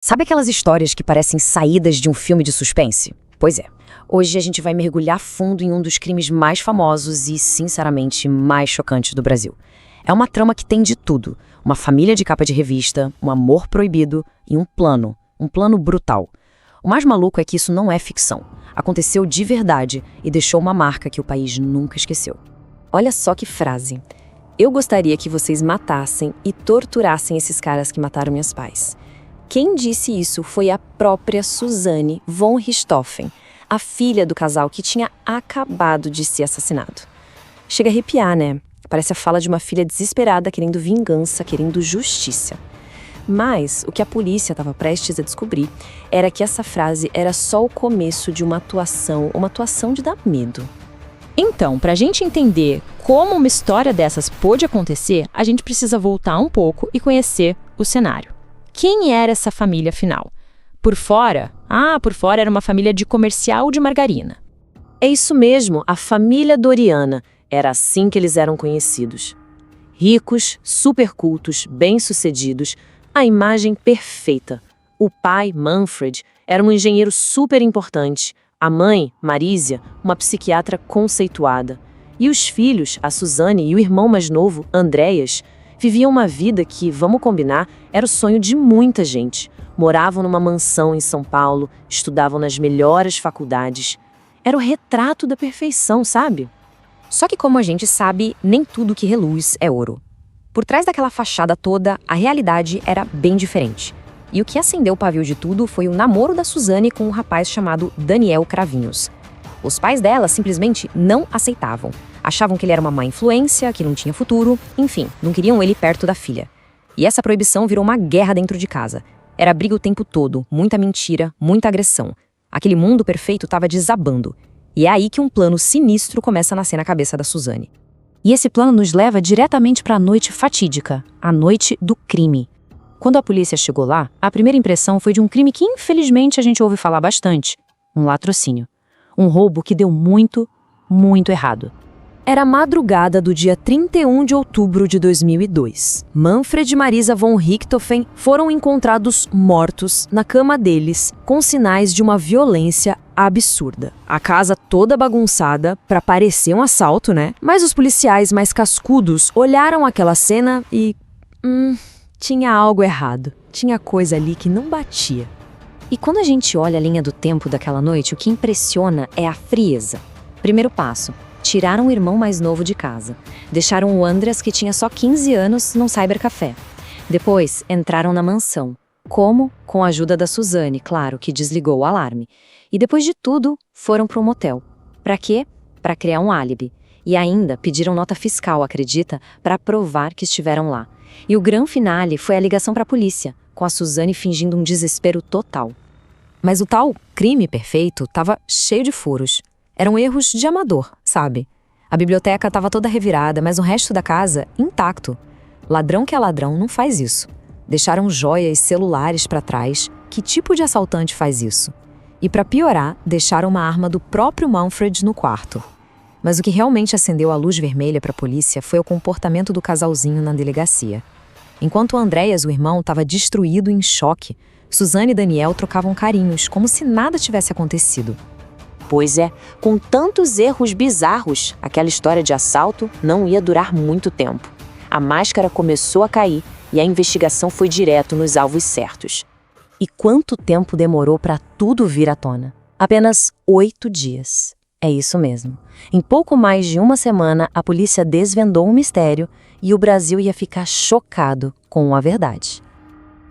Sabe aquelas histórias que parecem saídas de um filme de suspense? Pois é. Hoje a gente vai mergulhar fundo em um dos crimes mais famosos e, sinceramente, mais chocantes do Brasil. É uma trama que tem de tudo. Uma família de capa de revista, um amor proibido e um plano brutal. O mais maluco é que isso não é ficção. Aconteceu de verdade e deixou uma marca que o país nunca esqueceu. Olha só que frase. Eu gostaria que vocês matassem e torturassem esses caras que mataram meus pais. Quem disse isso foi a própria Suzane von Richthofen, a filha do casal que tinha acabado de ser assassinado. Chega a arrepiar, né? Parece a fala de uma filha desesperada querendo vingança, querendo justiça. Mas o que a polícia estava prestes a descobrir era que essa frase era só o começo de uma atuação de dar medo. Então, para a gente entender como uma história dessas pôde acontecer, a gente precisa voltar um pouco e conhecer o cenário. Quem era essa família afinal? Por fora era uma família de comercial de margarina. É isso mesmo, a família Doriana. Era assim que eles eram conhecidos. Ricos, supercultos, bem-sucedidos, a imagem perfeita. O pai, Manfred, era um engenheiro super importante. A mãe, Marísia, uma psiquiatra conceituada. E os filhos, a Suzane e o irmão mais novo, Andreas, viviam uma vida que, vamos combinar, era o sonho de muita gente. Moravam numa mansão em São Paulo, estudavam nas melhores faculdades. Era o retrato da perfeição, sabe? Só que, como a gente sabe, nem tudo que reluz é ouro. Por trás daquela fachada toda, a realidade era bem diferente. E o que acendeu o pavio de tudo foi o namoro da Suzane com um rapaz chamado Daniel Cravinhos. Os pais dela simplesmente não aceitavam. Achavam que ele era uma má influência, que não tinha futuro, enfim, não queriam ele perto da filha. E essa proibição virou uma guerra dentro de casa. Era briga o tempo todo, muita mentira, muita agressão. Aquele mundo perfeito estava desabando. E é aí que um plano sinistro começa a nascer na cabeça da Suzane. E esse plano nos leva diretamente para a noite fatídica, a noite do crime. Quando a polícia chegou lá, a primeira impressão foi de um crime que infelizmente a gente ouve falar bastante. Um latrocínio. Um roubo que deu muito, muito errado. Era a madrugada do dia 31 de outubro de 2002. Manfred e Marisa von Richthofen foram encontrados mortos na cama deles, com sinais de uma violência absurda. A casa toda bagunçada, para parecer um assalto, né? Mas os policiais mais cascudos olharam aquela cena e... tinha algo errado. Tinha coisa ali que não batia. E quando a gente olha a linha do tempo daquela noite, o que impressiona é a frieza. Primeiro passo. Tiraram o irmão mais novo de casa. Deixaram o Andreas, que tinha só 15 anos, num cybercafé. Depois, entraram na mansão. Como? Com a ajuda da Suzane, claro, que desligou o alarme. E depois de tudo, foram para um motel. Pra quê? Pra criar um álibi. E ainda pediram nota fiscal, acredita? Pra provar que estiveram lá. E o grande finale foi a ligação pra polícia, com a Suzane fingindo um desespero total. Mas o tal crime perfeito estava cheio de furos. Eram erros de amador, sabe? A biblioteca estava toda revirada, mas o resto da casa, intacto. Ladrão que é ladrão não faz isso. Deixaram joias e celulares para trás. Que tipo de assaltante faz isso? E para piorar, deixaram uma arma do próprio Manfred no quarto. Mas o que realmente acendeu a luz vermelha para a polícia foi o comportamento do casalzinho na delegacia. Enquanto Andreas, o irmão, estava destruído e em choque, Suzane e Daniel trocavam carinhos, como se nada tivesse acontecido. Pois é, com tantos erros bizarros, aquela história de assalto não ia durar muito tempo. A máscara começou a cair e a investigação foi direto nos alvos certos. E quanto tempo demorou para tudo vir à tona? Apenas 8 dias. É isso mesmo. Em pouco mais de uma semana, a polícia desvendou um mistério e o Brasil ia ficar chocado com a verdade.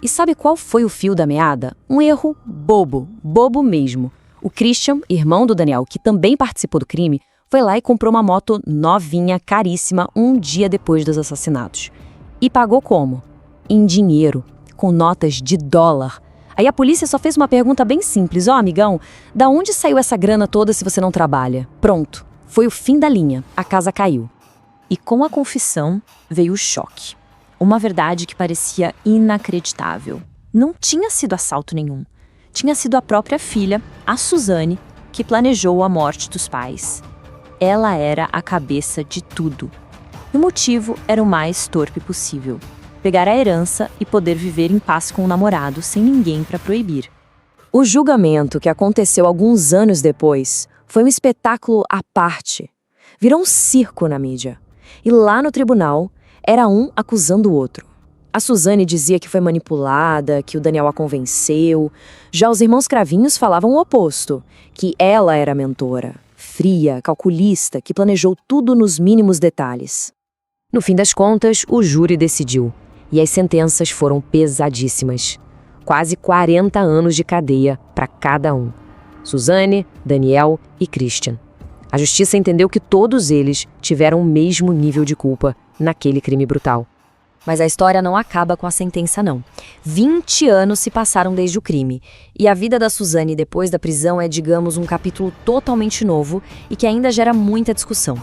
E sabe qual foi o fio da meada? Um erro bobo mesmo. O Christian, irmão do Daniel, que também participou do crime, foi lá e comprou uma moto novinha, caríssima, um dia depois dos assassinatos. E pagou como? Em dinheiro, com notas de dólar. Aí a polícia só fez uma pergunta bem simples. Amigão, da onde saiu essa grana toda se você não trabalha? Pronto, foi o fim da linha, a casa caiu. E com a confissão veio o choque. Uma verdade que parecia inacreditável. Não tinha sido assalto nenhum. Tinha sido a própria filha, a Suzane, que planejou a morte dos pais. Ela era a cabeça de tudo. E o motivo era o mais torpe possível. pegar a herança e poder viver em paz com o namorado sem ninguém para proibir. O julgamento, que aconteceu alguns anos depois, foi um espetáculo à parte. Virou um circo na mídia. E lá no tribunal, era um acusando o outro. A Suzane dizia que foi manipulada, que o Daniel a convenceu. Já os irmãos Cravinhos falavam o oposto, que ela era a mentora, fria, calculista, que planejou tudo nos mínimos detalhes. No fim das contas, o júri decidiu, e as sentenças foram pesadíssimas. Quase 40 anos de cadeia para cada um. Suzane, Daniel e Christian. A justiça entendeu que todos eles tiveram o mesmo nível de culpa naquele crime brutal. Mas a história não acaba com a sentença, não. 20 anos se passaram desde o crime. E a vida da Suzane depois da prisão é, digamos, um capítulo totalmente novo e que ainda gera muita discussão.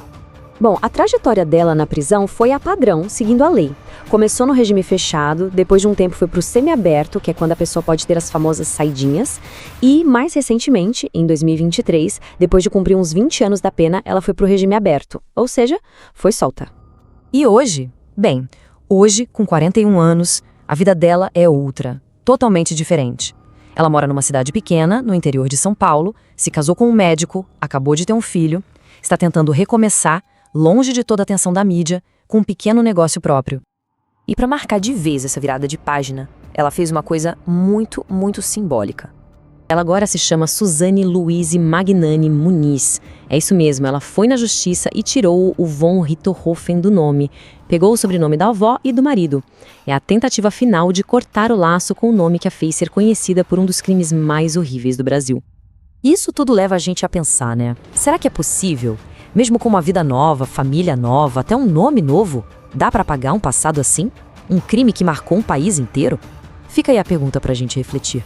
Bom, a trajetória dela na prisão foi a padrão, seguindo a lei. Começou no regime fechado, depois de um tempo foi para o semiaberto, que é quando a pessoa pode ter as famosas saidinhas, e mais recentemente, em 2023, depois de cumprir uns 20 anos da pena, ela foi para o regime aberto, ou seja, foi solta. E hoje? Bem, hoje, com 41 anos, a vida dela é outra, totalmente diferente. Ela mora numa cidade pequena, no interior de São Paulo, se casou com um médico, acabou de ter um filho, está tentando recomeçar, longe de toda a atenção da mídia, com um pequeno negócio próprio. E para marcar de vez essa virada de página, ela fez uma coisa muito, muito simbólica. Ela agora se chama Suzane Luise Magnani Muniz. É isso mesmo, ela foi na justiça e tirou o von Richthofen do nome. Pegou o sobrenome da avó e do marido. É a tentativa final de cortar o laço com o nome que a fez ser conhecida por um dos crimes mais horríveis do Brasil. Isso tudo leva a gente a pensar, né? Será que é possível? Mesmo com uma vida nova, família nova, até um nome novo, dá para apagar um passado assim? Um crime que marcou um país inteiro? Fica aí a pergunta pra gente refletir.